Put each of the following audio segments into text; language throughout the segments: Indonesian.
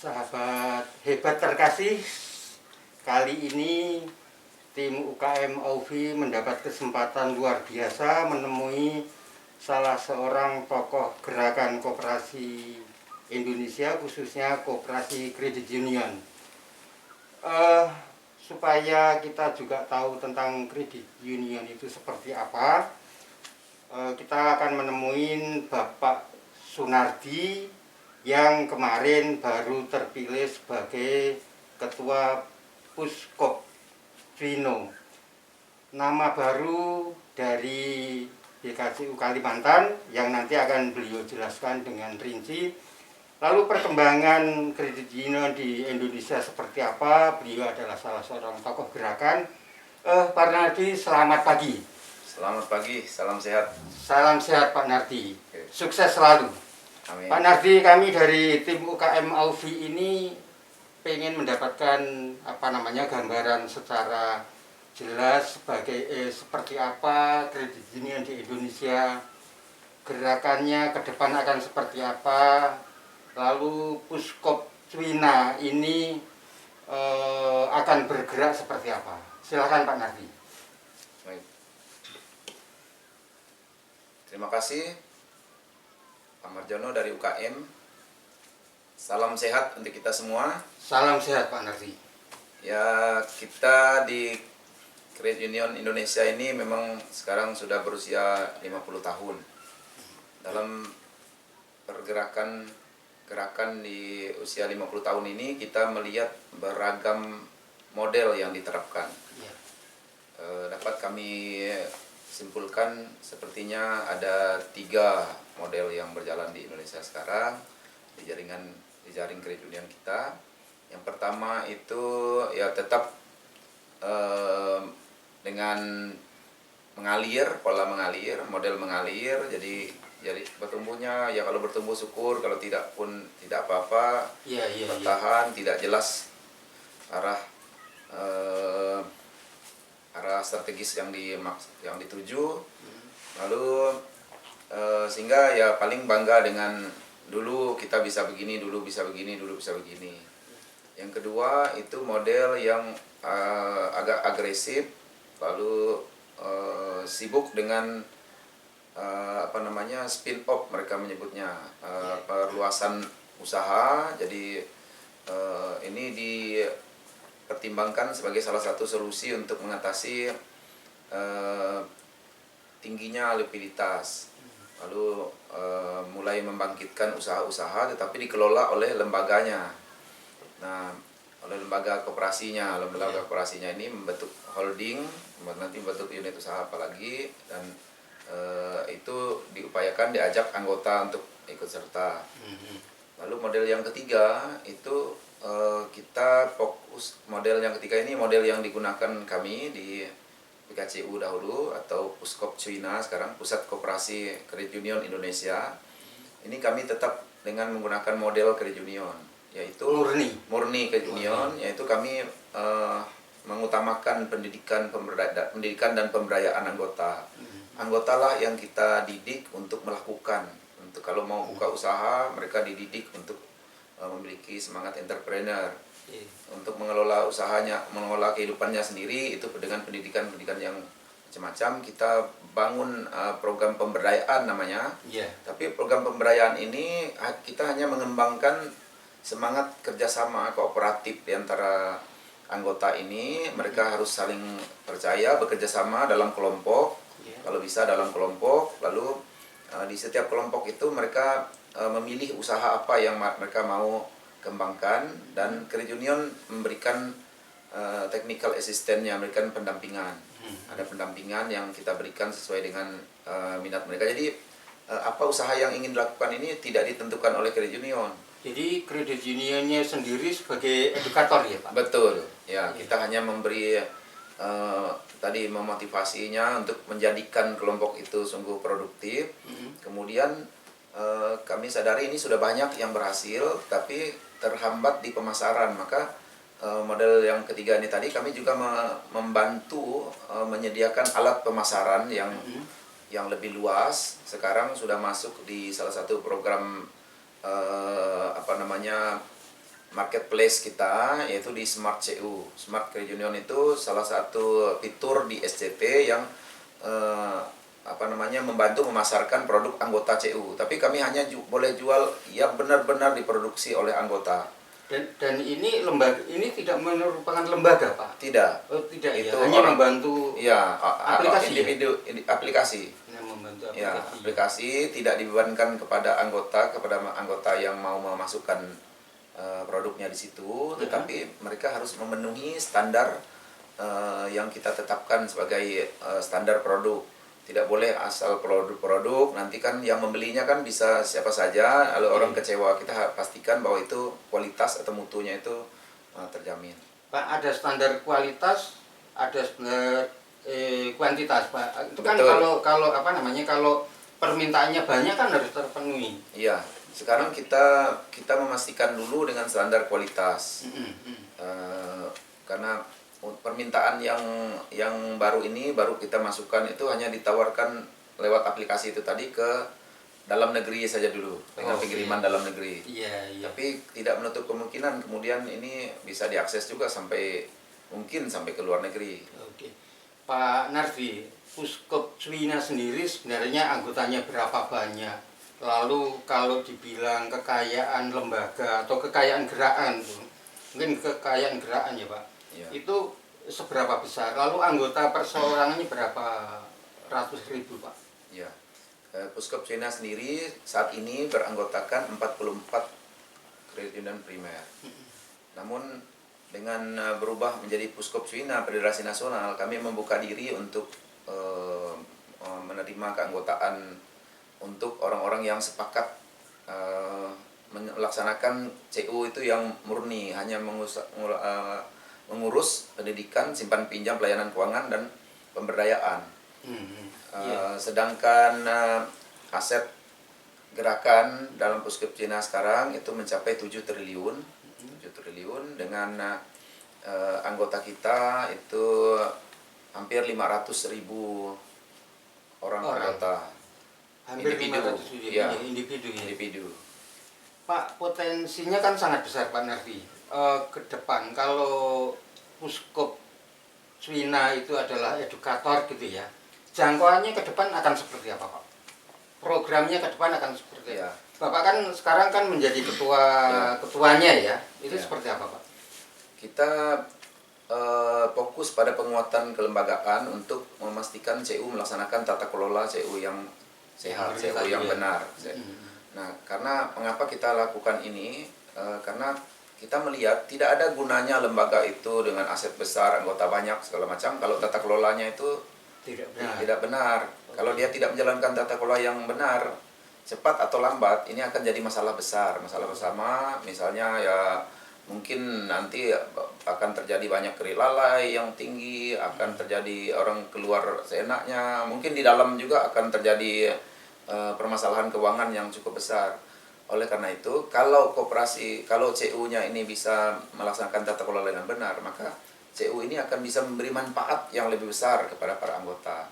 Sahabat hebat terkasih, kali ini tim UKM Aufi mendapat kesempatan luar biasa menemui salah seorang tokoh gerakan koperasi Indonesia, khususnya koperasi kredit union. Supaya kita juga tahu tentang kredit union itu seperti apa, kita akan menemui Bapak Sunardi yang kemarin baru terpilih sebagai Ketua Puskopvino. Nama baru dari BKCU Kalimantan yang nanti akan beliau jelaskan dengan rinci. Lalu perkembangan kredit union di Indonesia seperti apa? Beliau adalah salah seorang tokoh gerakan. Pak Nardi, selamat pagi. Selamat pagi, salam sehat. Salam sehat Pak Nardi. Sukses selalu. Amin. Pak Nardi, kami dari tim UKM Aufi ini pengen mendapatkan gambaran secara jelas seperti apa kredit union di Indonesia, gerakannya ke depan akan seperti apa, lalu Puskopvino ini akan bergerak seperti apa. Silakan Pak Nardi. Baik. Terima kasih Pak Marjono dari UKM. Salam sehat untuk kita semua. Salam sehat Pak Nardi. Ya, kita di Kredit Union Indonesia ini memang sekarang sudah berusia 50 tahun. Dalam pergerakan di usia 50 tahun ini kita melihat beragam model yang diterapkan. Ya. Dapat kami simpulkan sepertinya ada 3 model yang berjalan di Indonesia sekarang di jaring kredit union kita. Yang pertama itu ya tetap dengan pola mengalir, model mengalir. Jadi bertumbuhnya ya kalau bertumbuh syukur, kalau tidak pun tidak apa-apa. Bertahan, tidak jelas arah strategis yang dituju. Lalu sehingga ya paling bangga dengan dulu kita bisa begini, dulu bisa begini. Yang kedua itu model yang agak agresif, lalu sibuk dengan spin off mereka menyebutnya, perluasan usaha. Jadi ini dipertimbangkan sebagai salah satu solusi untuk mengatasi tingginya likuiditas. Lalu mulai membangkitkan usaha-usaha tetapi dikelola oleh lembaganya. Nah, oleh lembaga koperasinya ini membentuk holding, nanti membentuk unit usaha apalagi, dan itu diupayakan diajak anggota untuk ikut serta. Lalu model yang ketiga itu kita fokus, model yang ketiga ini model yang digunakan kami di BKCU dahulu atau Puskopvino sekarang, Pusat Koperasi Kredit Union Indonesia. Ini kami tetap dengan menggunakan model kredit union, yaitu murni kredit union, yaitu kami mengutamakan pendidikan dan pemberdayaan anggota. Anggotalah yang kita didik untuk melakukan. Untuk kalau mau buka usaha, mereka dididik untuk memiliki semangat entrepreneur. Untuk mengelola usahanya, mengelola kehidupannya sendiri, itu dengan pendidikan yang macam-macam. Kita bangun program pemberdayaan namanya. Tapi program pemberdayaan ini kita hanya mengembangkan semangat kerjasama kooperatif di antara anggota ini. Mereka harus saling percaya, bekerja sama dalam kelompok. Kalau bisa dalam kelompok, lalu di setiap kelompok itu mereka memilih usaha apa yang mereka mau kembangkan, dan kredit union memberikan technical assistance-nya, memberikan pendampingan. Ada pendampingan yang kita berikan sesuai dengan minat mereka. Jadi apa usaha yang ingin dilakukan ini tidak ditentukan oleh kredit union. Jadi kredit unionnya sendiri sebagai edukator ya Pak? Betul, ya. Kita hanya memberi tadi memotivasinya untuk menjadikan kelompok itu sungguh produktif. Kemudian kami sadari ini sudah banyak yang berhasil, tapi terhambat di pemasaran. Maka model yang ketiga ini tadi kami juga membantu menyediakan alat pemasaran yang lebih luas. Sekarang sudah masuk di salah satu program marketplace kita, yaitu di Smart CU. Smart Credit Union itu salah satu fitur di SCT yang membantu memasarkan produk anggota CU. Tapi kami hanya boleh jual yang benar-benar diproduksi oleh anggota. Dan ini lembaga ini tidak merupakan lembaga, Pak? Tidak. Oh, tidak Itu ya. Hanya membantu ya, aplikasi individu, aplikasi. Hanya membantu Ya, aplikasi. aplikasi tidak dibebankan kepada anggota yang mau memasukkan produknya di situ, tetapi mereka harus memenuhi standar yang kita tetapkan sebagai standar produk. Tidak boleh asal produk-produk, nanti kan yang membelinya kan bisa siapa saja, lalu orang kecewa. Kita pastikan bahwa itu kualitas atau mutunya itu terjamin. Pak, ada standar kualitas, ada standar kuantitas, Pak. Itu kan Betul. kalau kalau permintaannya banyak kan harus terpenuhi. Iya, sekarang kita memastikan dulu dengan standar kualitas. Karena permintaan yang baru ini baru kita masukkan itu hanya ditawarkan lewat aplikasi itu tadi ke dalam negeri saja dulu, dengan pengiriman dalam negeri. Iya. Tapi tidak menutup kemungkinan kemudian ini bisa diakses juga mungkin sampai ke luar negeri. Oke. Pak Nardi, Puskop Swina sendiri sebenarnya anggotanya berapa banyak? Lalu kalau dibilang kekayaan lembaga atau kekayaan gerakan, mungkin kekayaan gerakan ya Pak, Ya. itu seberapa besar? Lalu anggota perseorangannya berapa ratus ribu Pak? Ya. Puskop Swina sendiri saat ini beranggotakan 44 kredit union primer. Namun dengan berubah menjadi Puskop Swina Federasi Nasional, kami membuka diri untuk menerima keanggotaan untuk orang-orang yang sepakat melaksanakan CU itu yang murni, hanya mengurus pendidikan, simpan pinjam, pelayanan keuangan, dan pemberdayaan. Sedangkan aset gerakan dalam Puskop Swina sekarang itu mencapai 7 triliun dengan anggota kita itu hampir 500.000 orang anggota. Hampir Individu. 500.000 Ya. individu. Pak, potensinya kan sangat besar Pak Nardi. Ke depan kalau Puskop Swina itu adalah edukator gitu ya, jangkauannya ke depan akan seperti apa Pak? Programnya ke depan akan seperti apa? Bapak kan sekarang kan menjadi ketuanya ya, itu seperti apa Pak? Kita fokus pada penguatan kelembagaan untuk memastikan CU melaksanakan tata kelola CU yang sehat, CU yang benar. Nah, karena mengapa kita lakukan ini? Karena kita melihat tidak ada gunanya lembaga itu dengan aset besar, anggota banyak, segala macam, kalau tata kelolanya itu tidak benar. Kalau dia tidak menjalankan tata kelola yang benar, cepat atau lambat, ini akan jadi masalah besar, masalah bersama. Misalnya ya mungkin nanti akan terjadi banyak lalai yang tinggi, akan terjadi orang keluar seenaknya, mungkin di dalam juga akan terjadi permasalahan keuangan yang cukup besar. Oleh karena itu, kalau CU-nya ini bisa melaksanakan tata kelola dengan benar, maka CU ini akan bisa memberi manfaat yang lebih besar kepada para anggota.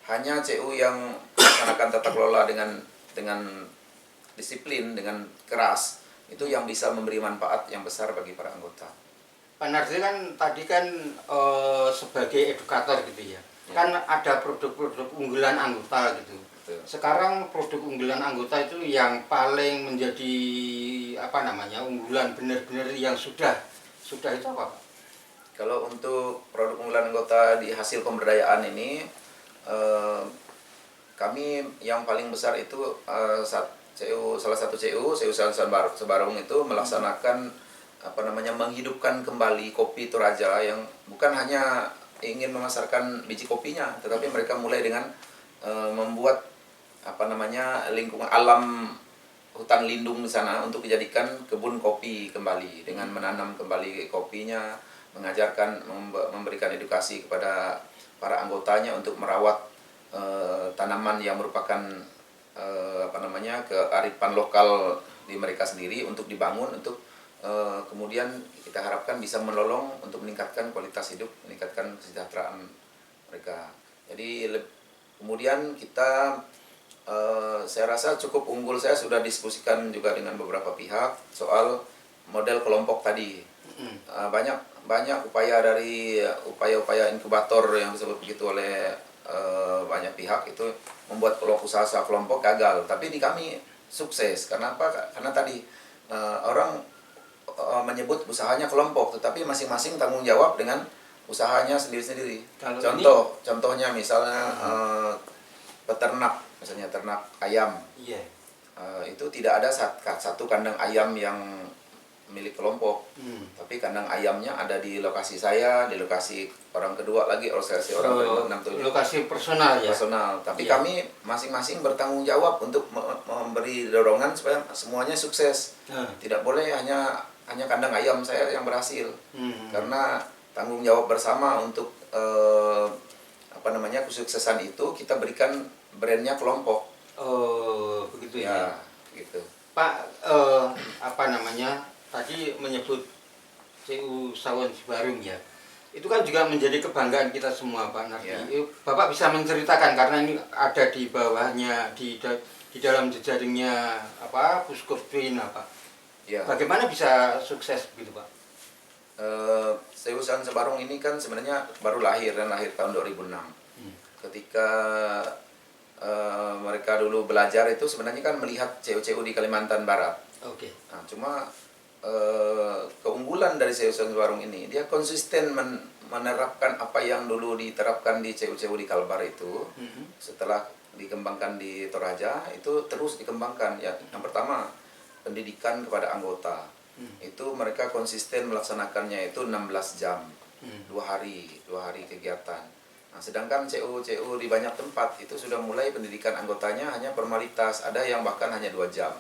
Hanya CU yang melaksanakan tata kelola dengan disiplin, dengan keras, itu yang bisa memberi manfaat yang besar bagi para anggota. Pak Nardi kan tadi kan sebagai edukator gitu ya, kan ada produk-produk unggulan anggota gitu. Sekarang produk unggulan anggota itu yang paling menjadi unggulan benar-benar yang sudah itu apa Pak? Kalau untuk produk unggulan anggota di hasil pemberdayaan ini, kami yang paling besar itu salah satu CU Sebarung itu melaksanakan menghidupkan kembali kopi Toraja, yang bukan hanya ingin memasarkan biji kopinya, tetapi mereka mulai dengan membuat lingkungan alam hutan lindung di sana untuk dijadikan kebun kopi kembali, dengan menanam kembali kopinya, mengajarkan, memberikan edukasi kepada para anggotanya untuk merawat tanaman yang merupakan kearifan lokal di mereka sendiri, untuk dibangun, untuk kemudian kita harapkan bisa menolong untuk meningkatkan kualitas hidup, meningkatkan kesejahteraan mereka. Jadi kemudian kita saya rasa cukup unggul. Saya sudah diskusikan juga dengan beberapa pihak soal model kelompok tadi. Mm. Banyak upaya-upaya inkubator yang disebut begitu oleh banyak pihak itu membuat usaha kelompok gagal. Tapi di kami sukses. Karena apa? Karena tadi orang menyebut usahanya kelompok, tetapi masing-masing tanggung jawab dengan usahanya sendiri-sendiri. Contohnya misalnya peternak, misalnya ternak ayam. Iya. Itu tidak ada satu kandang ayam yang milik kelompok, tapi kandang ayamnya ada di lokasi saya, di lokasi orang kedua lagi, organisasi orang kedua, 6, 7. Lokasi personal ya? Personal, tapi Iya. kami masing-masing bertanggung jawab untuk memberi dorongan supaya semuanya sukses. Tidak boleh hanya kandang ayam saya yang berhasil, karena tanggung jawab bersama untuk kesuksesan itu kita berikan brandnya kelompok. Oh, begitu ya. Gitu. Pak, tadi menyebut CU Sawon Cibarung ya. Itu kan juga menjadi kebanggaan kita semua, Pak Nardi. Ya. Bapak bisa menceritakan karena ini ada di bawahnya di dalam jejaringnya Puskop Twin Ya. Bagaimana bisa sukses begitu, Pak? CU Sawon Cibarung ini kan sebenarnya baru lahir tahun 2006. Ketika mereka dulu belajar itu sebenarnya kan melihat CU-CU di Kalimantan Barat. Oke. Nah, cuma keunggulan dari CU Sawon Cibarung ini, dia konsisten menerapkan apa yang dulu diterapkan di CU-CU di Kalbar itu. Setelah dikembangkan di Toraja, itu terus dikembangkan. Ya, yang pertama, pendidikan kepada anggota. Itu mereka konsisten melaksanakannya itu 16 jam, 2 hari kegiatan. Nah, sedangkan CU di banyak tempat itu sudah mulai pendidikan anggotanya hanya formalitas, ada yang bahkan hanya 2 jam.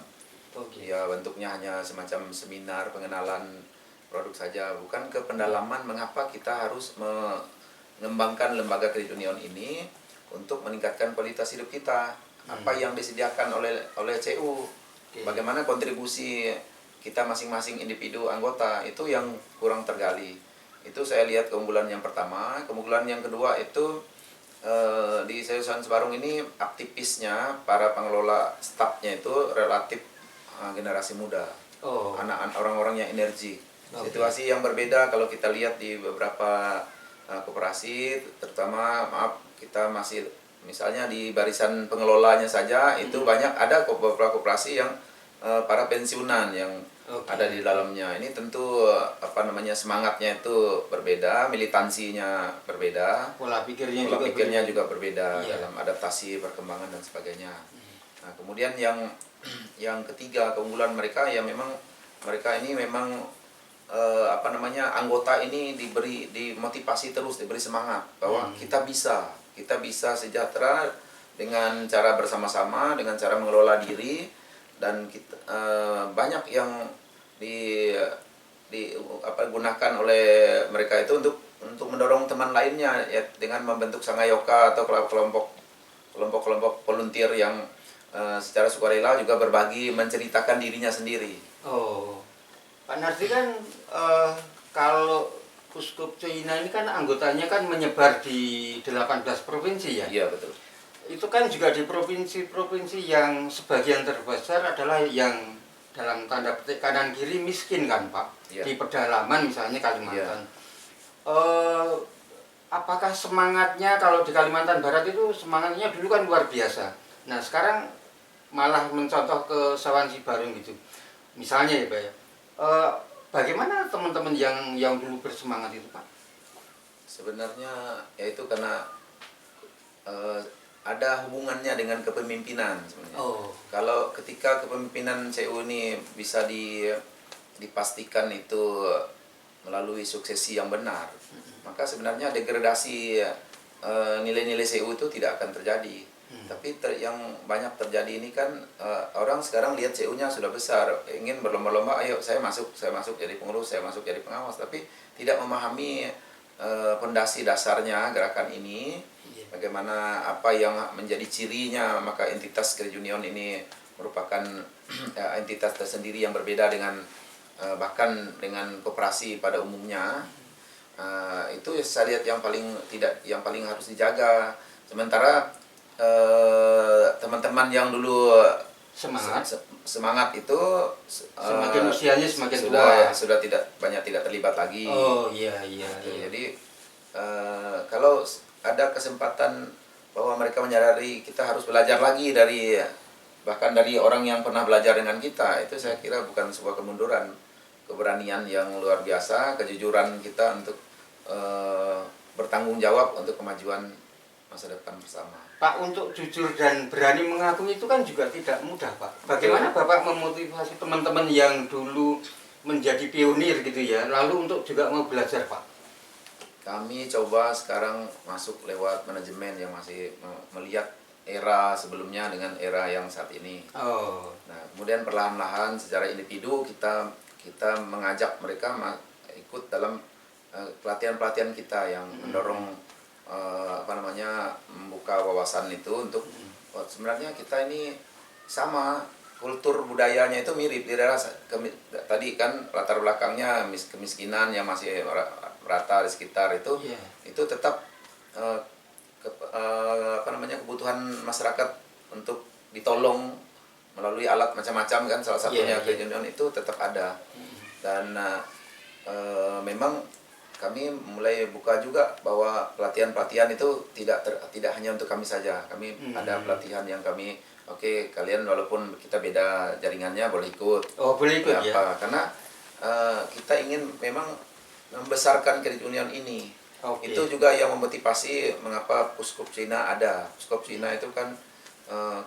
Okay. Ya, bentuknya hanya semacam seminar pengenalan produk saja, bukan ke pendalaman mengapa kita harus mengembangkan lembaga kredit union ini untuk meningkatkan kualitas hidup kita. Apa yang disediakan oleh CU, bagaimana kontribusi kita masing-masing individu anggota, itu yang kurang tergali. Itu saya lihat keunggulan yang pertama. Keunggulan yang kedua itu di CU Sawon Cibarung ini aktivisnya, para pengelola stafnya itu relatif generasi muda, anak-anak, orang-orang yang energi. Situasi yang berbeda kalau kita lihat di beberapa koperasi, terutama kita masih misalnya di barisan pengelolanya saja itu banyak ada beberapa koperasi yang para pensiunan yang ada di dalamnya. Ini tentu semangatnya itu berbeda, militansinya berbeda, pola pikirnya juga berbeda dalam adaptasi, perkembangan dan sebagainya. Nah, kemudian yang ketiga keunggulan mereka ya memang mereka ini memang anggota ini dimotivasi terus, diberi semangat bahwa kita bisa sejahtera dengan cara bersama-sama, dengan cara mengelola diri, dan kita, banyak yang digunakan oleh mereka itu untuk mendorong teman lainnya ya, dengan membentuk sangayoka atau kelompok volunteer yang secara sukarela juga berbagi menceritakan dirinya sendiri. Oh, Pak Nardi kan kalau Puskop Cina ini kan anggotanya kan menyebar di 18 provinsi ya? Iya, betul. Itu kan juga di provinsi-provinsi yang sebagian terbesar adalah yang dalam tanda petik kanan kiri miskin kan, Pak? Ya. Di pedalaman misalnya Kalimantan. Ya. Apakah semangatnya kalau di Kalimantan Barat itu semangatnya dulu kan luar biasa. Nah, sekarang malah mencontoh ke Sawon Cibarung gitu. Misalnya ya, Pak ya. Bagaimana teman-teman yang dulu bersemangat itu, Pak? Sebenarnya ya itu karena ada hubungannya dengan kepemimpinan sebenarnya. Kalau ketika kepemimpinan CU ini bisa dipastikan itu melalui suksesi yang benar, maka sebenarnya degradasi nilai-nilai CU itu tidak akan terjadi. Tapi yang banyak terjadi ini kan orang sekarang lihat CU-nya sudah besar, ingin berlomba-lomba, ayo saya masuk jadi pengurus, saya masuk jadi pengawas, tapi tidak memahami fondasi dasarnya gerakan ini, bagaimana apa yang menjadi cirinya, maka entitas Kredit Union ini merupakan entitas tersendiri yang berbeda dengan bahkan dengan koperasi pada umumnya. Itu saya lihat yang paling harus dijaga. Sementara teman-teman yang dulu semangat itu Semakin usianya semakin sudah tidak banyak tidak terlibat lagi. Oh iya iya. Iya. Jadi kalau ada kesempatan bahwa mereka menyadari kita harus belajar lagi dari bahkan dari orang yang pernah belajar dengan kita, itu saya kira bukan sebuah kemunduran, keberanian yang luar biasa, kejujuran kita untuk bertanggung jawab untuk kemajuan masa depan bersama. Pak, untuk jujur dan berani mengakui itu kan juga tidak mudah, Pak. Bagaimana Bapak memotivasi teman-teman yang dulu menjadi pionir gitu ya, lalu untuk juga mau belajar, Pak? Kami coba sekarang masuk lewat manajemen yang masih melihat era sebelumnya dengan era yang saat ini. Oh. Nah, kemudian perlahan-lahan secara individu kita mengajak mereka ikut dalam pelatihan-pelatihan kita yang mendorong membuka wawasan itu untuk sebenarnya kita ini sama, kultur budayanya itu mirip di daerah tadi kan latar belakangnya kemiskinan yang masih rata di sekitar itu. Yeah. Itu tetap kebutuhan masyarakat untuk ditolong melalui alat macam-macam kan, salah satunya credit union itu tetap ada. Dan memang kami mulai buka juga bahwa pelatihan-pelatihan itu tidak hanya untuk kami saja. Kami ada pelatihan yang kami kalian walaupun kita beda jaringannya boleh ikut. Oh, boleh ikut ya. Karena kita ingin memang membesarkan credit union ini. Itu juga yang memotivasi mengapa Puskop Cina ada. Puskop Cina itu kan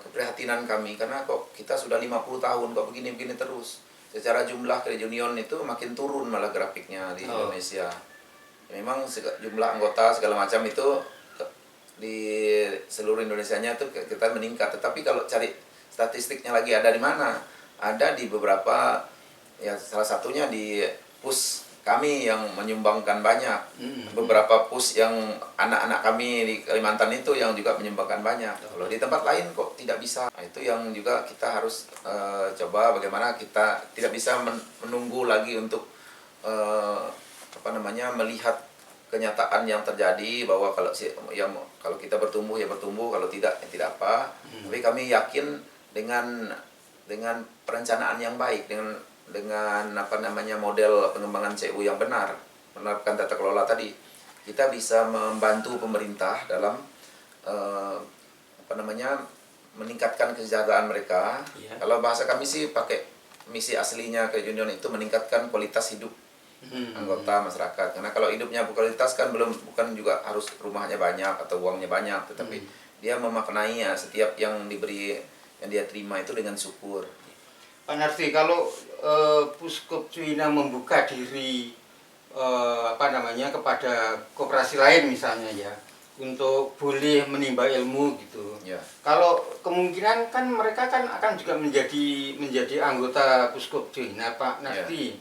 keprihatinan kami karena kok kita sudah 50 tahun kok begini-begini terus. Secara jumlah credit union itu makin turun malah grafiknya di Indonesia. Memang jumlah anggota segala macam itu di seluruh Indonesianya itu kita meningkat. Tetapi kalau cari statistiknya lagi ada di mana? Ada di beberapa, ya salah satunya di pus kami yang menyumbangkan banyak. Beberapa pus yang anak-anak kami di Kalimantan itu yang juga menyumbangkan banyak. Kalau di tempat lain kok tidak bisa. Nah, itu yang juga kita harus coba bagaimana kita tidak bisa menunggu lagi untuk melihat kenyataan yang terjadi bahwa kalau kita bertumbuh ya bertumbuh, kalau tidak ya tidak apa. Tapi kami yakin dengan perencanaan yang baik, dengan model pengembangan CU yang benar, menerapkan tata kelola tadi, kita bisa membantu pemerintah dalam meningkatkan kesejahteraan mereka. Kalau bahasa kami sih pakai misi aslinya ke union itu meningkatkan kualitas hidup anggota masyarakat. Karena kalau hidupnya berkualitas kan bukan juga harus rumahnya banyak atau uangnya banyak, tetapi dia memaknai setiap yang diberi, yang dia terima itu dengan syukur. Pak Nardi, kalau Puskop Cina membuka diri kepada koperasi lain misalnya ya, untuk boleh menimba ilmu gitu. Ya. Kalau kemungkinan kan mereka kan akan juga menjadi anggota Puskop Cina, Pak Nardi. Ya.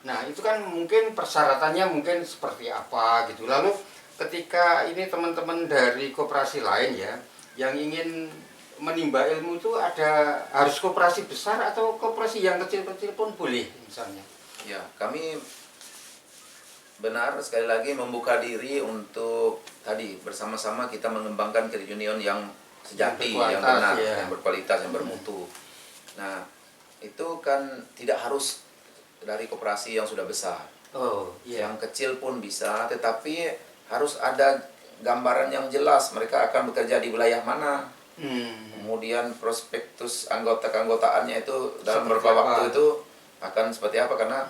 Nah, itu kan mungkin persyaratannya mungkin seperti apa gitu. Lalu ketika ini teman-teman dari koperasi lain ya yang ingin menimba ilmu itu harus koperasi besar atau koperasi yang kecil-kecil pun boleh misalnya. Ya, kami benar sekali lagi membuka diri untuk tadi bersama-sama kita mengembangkan credit union yang sejati, yang benar, yang berkualitas, yang bermutu. Nah, itu kan tidak harus dari koperasi yang sudah besar. Yang kecil pun bisa, tetapi harus ada gambaran yang jelas mereka akan bekerja di wilayah mana. Kemudian prospektus keanggotaannya itu dalam beberapa waktu itu akan seperti apa, karena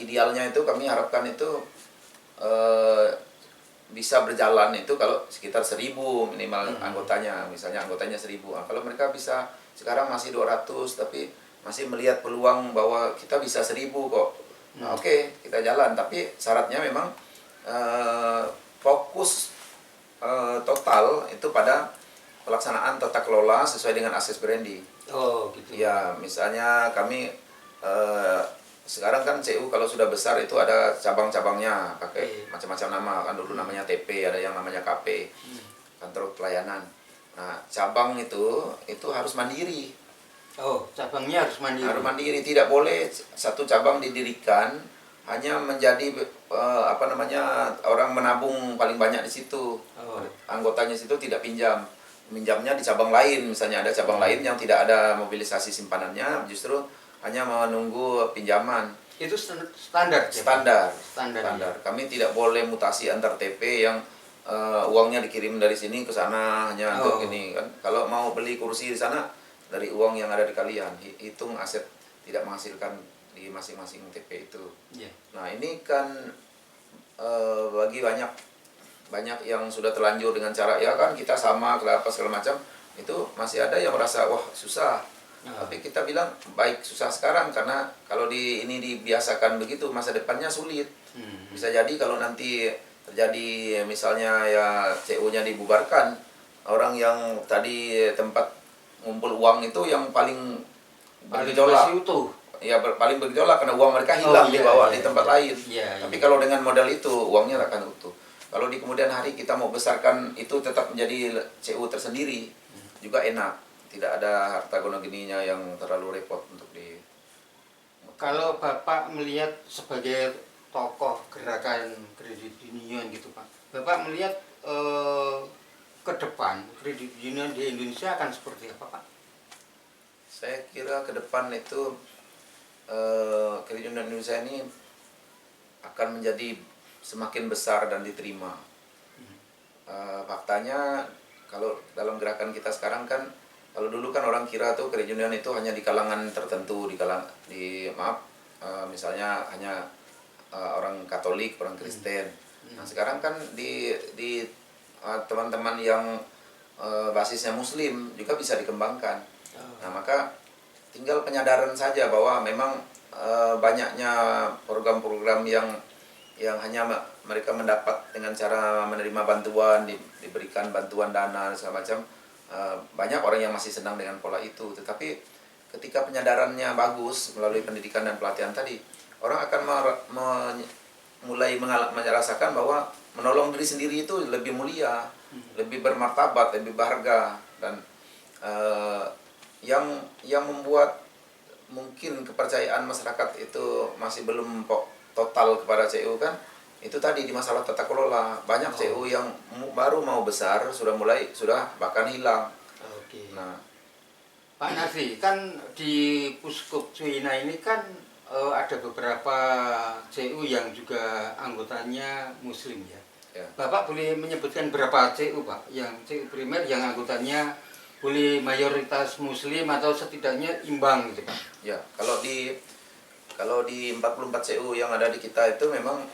idealnya itu kami harapkan itu bisa berjalan itu kalau sekitar 1.000 minimal anggotanya, misalnya anggotanya 1.000. Nah, kalau mereka bisa sekarang masih 200 tapi masih melihat peluang bahwa kita bisa 1.000 kok. Nah, kita jalan, tapi syaratnya memang fokus total itu pada pelaksanaan tata kelola sesuai dengan access branding. Gitu. Ya, misalnya kami sekarang kan CU kalau sudah besar itu ada cabang-cabangnya pakai macam-macam nama, kan dulu namanya TP, ada yang namanya KP, kantor pelayanan. Nah, cabang itu harus mandiri. Cabangnya harus mandiri. Harus mandiri, tidak boleh satu cabang didirikan hanya menjadi orang menabung paling banyak di situ. Anggotanya situ tidak pinjam. minjamnya di cabang lain, misalnya ada cabang lain yang tidak ada mobilisasi simpanannya, justru hanya menunggu pinjaman. Itu standar, ya, Pak? Standar. Standar. Standar. Kami tidak boleh mutasi antar TP yang uangnya dikirim dari sini ke sana hanya untuk ini kan. Kalau mau beli kursi di sana dari uang yang ada di kalian, hitung aset tidak menghasilkan di masing-masing TP itu. Yeah. Nah ini kan bagi banyak yang sudah terlanjur dengan cara ya kan kita sama apa segala macam, itu masih ada yang merasa wah susah. Tapi kita bilang baik susah sekarang karena kalau ini dibiasakan begitu masa depannya sulit. Bisa jadi kalau nanti terjadi misalnya ya CU-nya dibubarkan, orang yang tadi tempat ngumpul uang itu yang paling bergejolak. Ya paling bergejolak karena uang mereka hilang dibawa di tempat lain. Tapi kalau dengan modal itu uangnya akan utuh. Kalau di kemudian hari kita mau besarkan itu tetap menjadi CU tersendiri juga enak. Tidak ada harta gono gininya yang terlalu repot untuk di. Kalau Bapak melihat sebagai tokoh gerakan kredit union gitu Pak, Bapak melihat ke depan kredit union di Indonesia akan seperti apa Pak? Saya kira ke depan itu kredit union Indonesia ini akan menjadi semakin besar dan diterima. Faktanya kalau dalam gerakan kita sekarang kan, kalau dulu kan orang kira tuh kredit union itu hanya di kalangan tertentu, misalnya hanya orang Katolik, orang Kristen. Nah sekarang kan di teman-teman yang basisnya Muslim juga bisa dikembangkan. Nah maka tinggal penyadaran saja bahwa memang banyaknya program-program yang hanya mereka mendapat dengan cara menerima bantuan, diberikan bantuan dana segala macam. Banyak orang yang masih senang dengan pola itu. Tetapi ketika penyadarannya bagus melalui pendidikan dan pelatihan tadi, orang akan mulai merasakan bahwa menolong diri sendiri itu lebih mulia, lebih bermartabat, lebih berharga. Dan yang membuat mungkin kepercayaan masyarakat itu masih belum total kepada CU kan, itu tadi di masalah tata kelola. Banyak CU yang baru mau besar sudah bahkan hilang. Nah, Pak Nafi, kan di Puskop Cuina ini kan ada beberapa CU yang juga anggotanya Muslim ya. Bapak boleh menyebutkan berapa CU Pak? Yang CU primer yang anggotanya boleh mayoritas Muslim atau setidaknya imbang gitu Pak? Ya, kalau di 44 CU yang ada di kita itu memang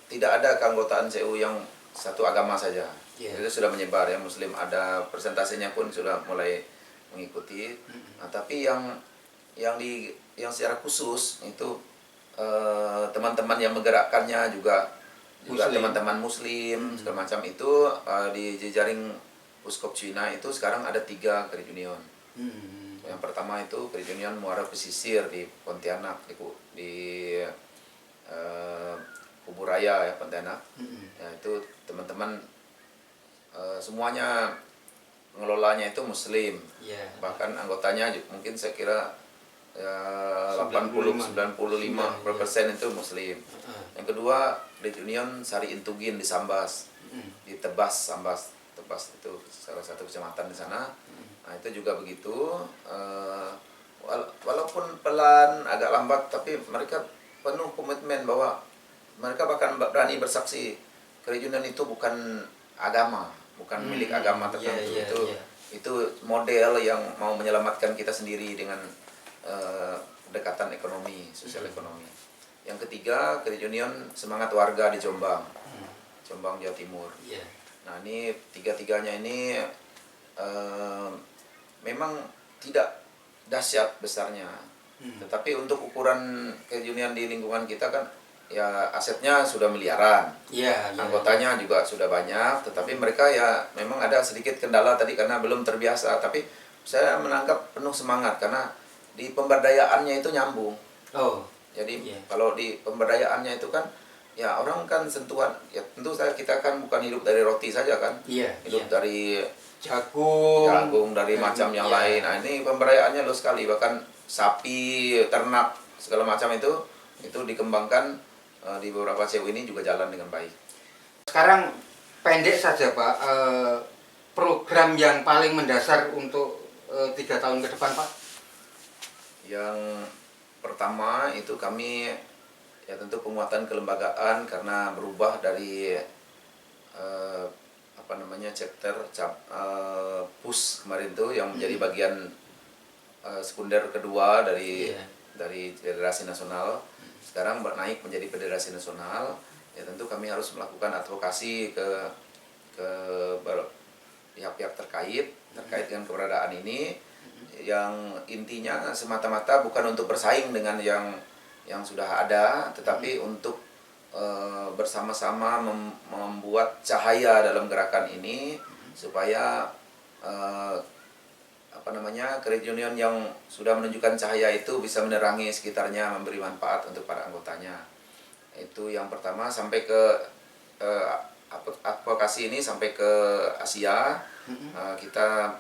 tidak ada keanggotaan CU yang satu agama saja. Itu sudah menyebar ya, Muslim ada, persentasenya pun sudah mulai mengikuti. Nah, tapi yang secara khusus itu teman-teman yang menggerakkannya juga teman-teman Muslim segala macam itu di jejaring Puskop Cina itu sekarang ada 3 kredit union. Yang pertama itu kredit union Muara Pesisir di Pontianak di Kuburaya ya Pontianak. Ya, itu teman-teman semuanya pengelolanya itu Muslim. Bahkan anggotanya mungkin saya kira 80-95% itu Muslim. Yang kedua kredit union Sari Intugin di Sambas, di Tebas itu salah satu kecamatan di sana. Nah itu juga begitu, walaupun pelan agak lambat tapi mereka penuh komitmen bahwa mereka bahkan berani bersaksi kredit union itu bukan agama, bukan milik agama tertentu. Itu model yang mau menyelamatkan kita sendiri dengan pendekatan ekonomi, sosial ekonomi. Yang ketiga kredit union Semangat Warga di Jombang, Jawa Timur. Nah ini tiga-tiganya ini memang tidak dahsyat besarnya, tetapi untuk ukuran kredit union di lingkungan kita kan ya asetnya sudah miliaran, anggotanya juga sudah banyak, tetapi mereka ya memang ada sedikit kendala tadi karena belum terbiasa. Tapi saya menangkap penuh semangat karena di pemberdayaannya itu nyambung. Jadi kalau di pemberdayaannya itu kan ya orang kan sentuhan, ya tentu kita kan bukan hidup dari roti saja kan, hidup dari jagung dari macam yang lain. Nah ini pemberdayaannya luas sekali, bahkan sapi, ternak segala macam itu dikembangkan di beberapa CU ini juga jalan dengan baik. Sekarang pendek saja Pak, program yang paling mendasar untuk 3 tahun ke depan, Pak? Yang pertama itu kami ya tentu penguatan kelembagaan karena berubah dari PUS kemarin tuh yang menjadi bagian sekunder kedua dari Federasi Nasional, sekarang naik menjadi Federasi Nasional. Ya tentu kami harus melakukan advokasi ke pihak-pihak terkait dengan keberadaan ini, yang intinya semata-mata bukan untuk bersaing dengan yang sudah ada, tetapi untuk bersama-sama membuat cahaya dalam gerakan ini supaya Credit Union yang sudah menunjukkan cahaya itu bisa menerangi sekitarnya, memberi manfaat untuk para anggotanya. Itu yang pertama, sampai ke advokasi ini sampai ke Asia. Kita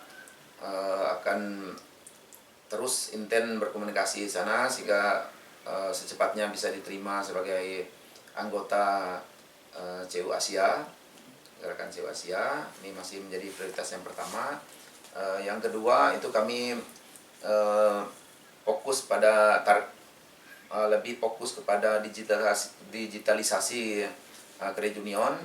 akan terus intens berkomunikasi di sana sehingga secepatnya bisa diterima sebagai anggota CU Asia, gerakan CU Asia. Ini masih menjadi prioritas yang pertama. Yang kedua itu kami fokus pada lebih fokus kepada digitalisasi Credit Union.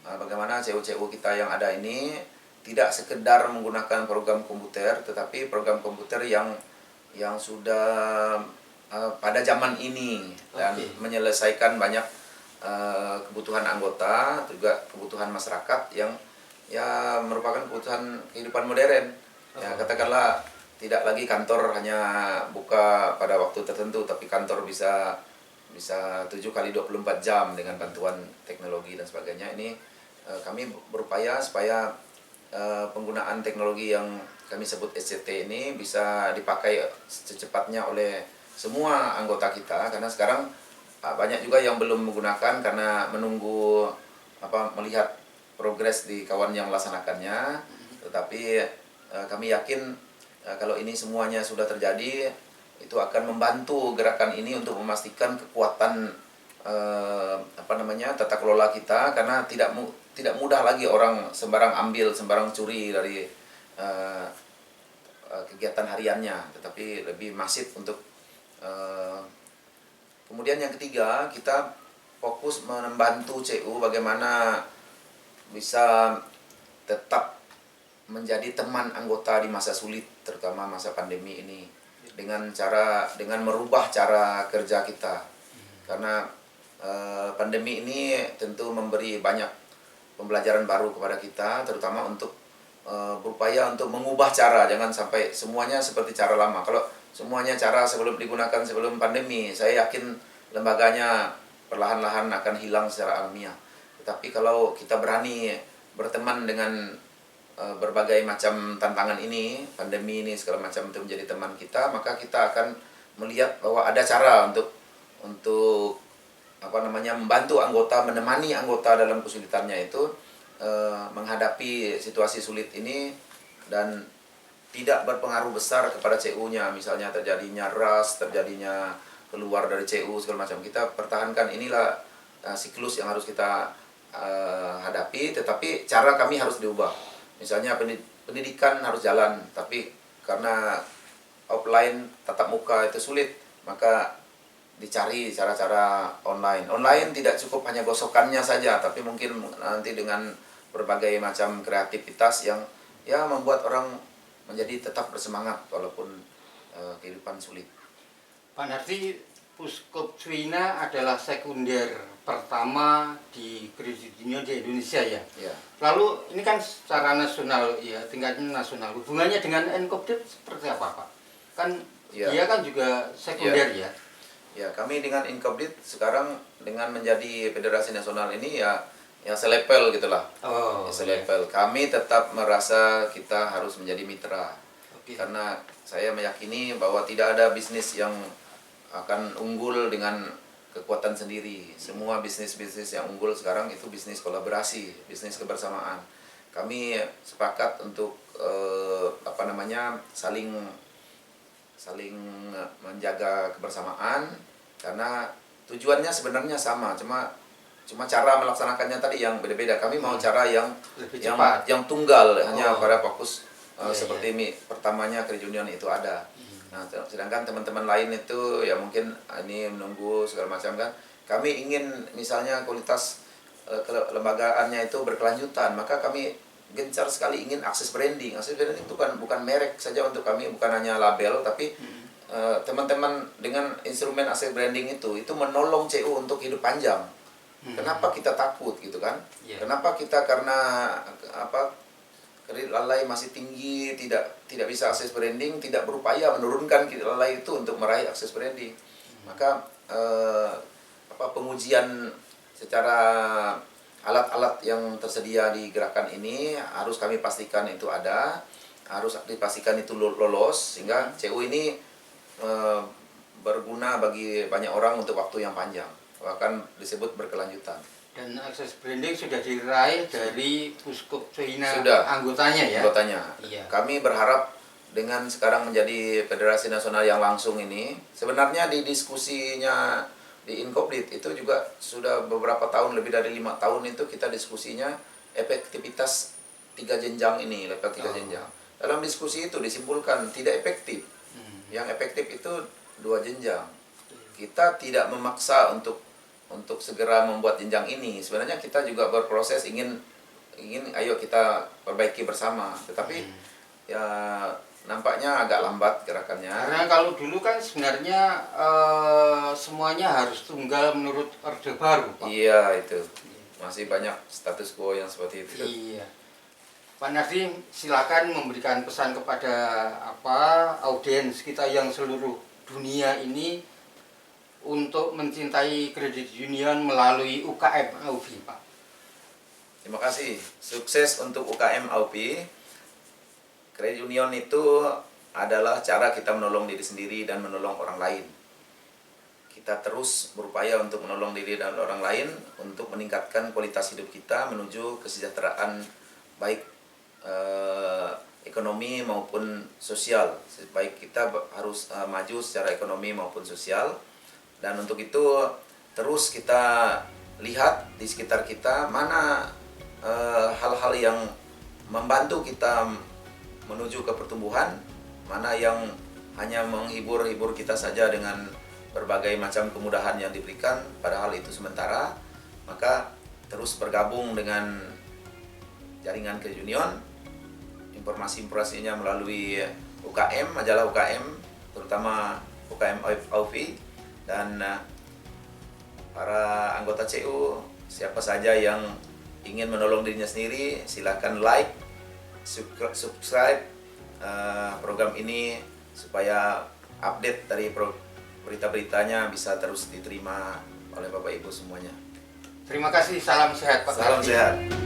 Bagaimana CU-CU kita yang ada ini tidak sekedar menggunakan program komputer, tetapi program komputer yang sudah pada zaman ini dan menyelesaikan banyak kebutuhan anggota, juga kebutuhan masyarakat yang ya merupakan kebutuhan kehidupan modern. Ya, katakanlah tidak lagi kantor hanya buka pada waktu tertentu, tapi kantor bisa 7x24 jam dengan bantuan teknologi dan sebagainya. Ini kami berupaya supaya penggunaan teknologi yang kami sebut SCT ini bisa dipakai secepatnya oleh semua anggota kita, karena sekarang banyak juga yang belum menggunakan karena menunggu melihat progres di kawan yang melaksanakannya. Tetapi kami yakin kalau ini semuanya sudah terjadi, itu akan membantu gerakan ini untuk memastikan kekuatan tata kelola kita, karena tidak mudah lagi orang sembarang ambil, sembarang curi dari kegiatan hariannya, tetapi lebih masif untuk kemudian yang ketiga, kita fokus membantu CU bagaimana bisa tetap menjadi teman anggota di masa sulit, terutama masa pandemi ini, dengan merubah cara kerja kita. Karena pandemi ini tentu memberi banyak pembelajaran baru kepada kita, terutama untuk berupaya untuk mengubah cara, jangan sampai semuanya seperti cara lama. Kalau semuanya cara sebelum digunakan sebelum pandemi, saya yakin lembaganya perlahan-lahan akan hilang secara alamiah. Tetapi kalau kita berani berteman dengan berbagai macam tantangan ini, pandemi ini segala macam itu menjadi teman kita, maka kita akan melihat bahwa ada cara untuk membantu anggota, menemani anggota dalam kesulitannya itu menghadapi situasi sulit ini, dan tidak berpengaruh besar kepada CU-nya, misalnya terjadinya ras, terjadinya keluar dari CU segala macam. Kita pertahankan, inilah siklus yang harus kita hadapi, tetapi cara kami harus diubah. Misalnya pendidikan harus jalan, tapi karena offline tatap muka itu sulit, maka dicari cara-cara online. Online tidak cukup hanya gosokannya saja, tapi mungkin nanti dengan berbagai macam kreativitas yang membuat orang menjadi tetap bersemangat walaupun kehidupan sulit. Pak Nardi, Puskop Swina adalah sekunder pertama di Credit Union di Indonesia ya. Ya. Lalu ini kan secara nasional ya, tingkatnya nasional. Hubungannya dengan Encoded seperti apa, Pak? Kan ya. dia kan juga sekunder ya. Ya, kami dengan Incobdit sekarang dengan menjadi Federasi Nasional ini ya selepel gitulah. Selepel. Ya. Kami tetap merasa kita harus menjadi mitra. Karena saya meyakini bahwa tidak ada bisnis yang akan unggul dengan kekuatan sendiri. Semua bisnis-bisnis yang unggul sekarang itu bisnis kolaborasi, bisnis kebersamaan. Kami sepakat untuk saling menjaga kebersamaan, karena tujuannya sebenarnya sama, cuma Cuma cara melaksanakannya tadi yang beda-beda. Kami mau cara yang Lebih cepat. yang tunggal, hanya Oh. pada fokus Iya, seperti pertamanya Credit Union itu ada. Nah, sedangkan teman-teman lain itu ya mungkin ini menunggu segala macam kan. Kami ingin misalnya kualitas kelembagaannya itu berkelanjutan, maka kami gencar sekali ingin akses branding. Akses branding itu kan bukan merek saja untuk kami, bukan hanya label, tapi teman-teman dengan instrumen akses branding itu menolong CU untuk hidup panjang. Kenapa kita takut gitu kan? Yeah. Kenapa kita karena apa kredit lalai masih tinggi, tidak bisa akses branding, tidak berupaya menurunkan kredit lalai itu untuk meraih akses branding. Maka pengujian secara alat-alat yang tersedia di gerakan ini harus kami pastikan itu ada, harus dipastikan itu lolos sehingga CU ini berguna bagi banyak orang untuk waktu yang panjang, bahkan disebut berkelanjutan. Dan akses branding sudah diraih dari Puskup China Sudah. anggotanya ya? Anggotanya. Iya. Kami berharap dengan sekarang menjadi Federasi Nasional yang langsung ini, sebenarnya di diskusinya di Inkoplit itu juga sudah beberapa tahun, lebih dari 5 tahun itu kita diskusinya efektivitas 3 jenjang ini, level 3 jenjang. Dalam diskusi itu disimpulkan tidak efektif. Yang efektif itu 2 jenjang. Kita tidak memaksa untuk segera membuat jenjang ini. Sebenarnya kita juga berproses ingin ayo kita perbaiki bersama. Tetapi ya nampaknya agak lambat gerakannya. Karena kalau dulu kan sebenarnya semuanya harus tunggal menurut Orde Baru, Pak. Iya, itu. Masih banyak status quo yang seperti itu. Iya. Pak Nardi, silakan memberikan pesan kepada audiens kita yang seluruh dunia ini untuk mencintai kredit union melalui UKM AUFI, Pak. Terima kasih. Sukses untuk UKM AUFI. Kredit union itu adalah cara kita menolong diri sendiri dan menolong orang lain. Kita terus berupaya untuk menolong diri dan orang lain untuk meningkatkan kualitas hidup kita menuju kesejahteraan baik ekonomi maupun sosial. Baik kita harus maju secara ekonomi maupun sosial. Dan untuk itu terus kita lihat di sekitar kita mana hal-hal yang membantu kita menuju ke pertumbuhan, mana yang hanya menghibur kita saja dengan berbagai macam kemudahan yang diberikan, padahal itu sementara. Maka terus bergabung dengan jaringan Credit Union, informasinya melalui UKM, majalah UKM, terutama UKM AUFI, dan para anggota CU, siapa saja yang ingin menolong dirinya sendiri, silakan like, subscribe program ini supaya update dari berita-beritanya bisa terus diterima oleh Bapak Ibu semuanya. Terima kasih, salam sehat Pak Salam Nardi. sehat.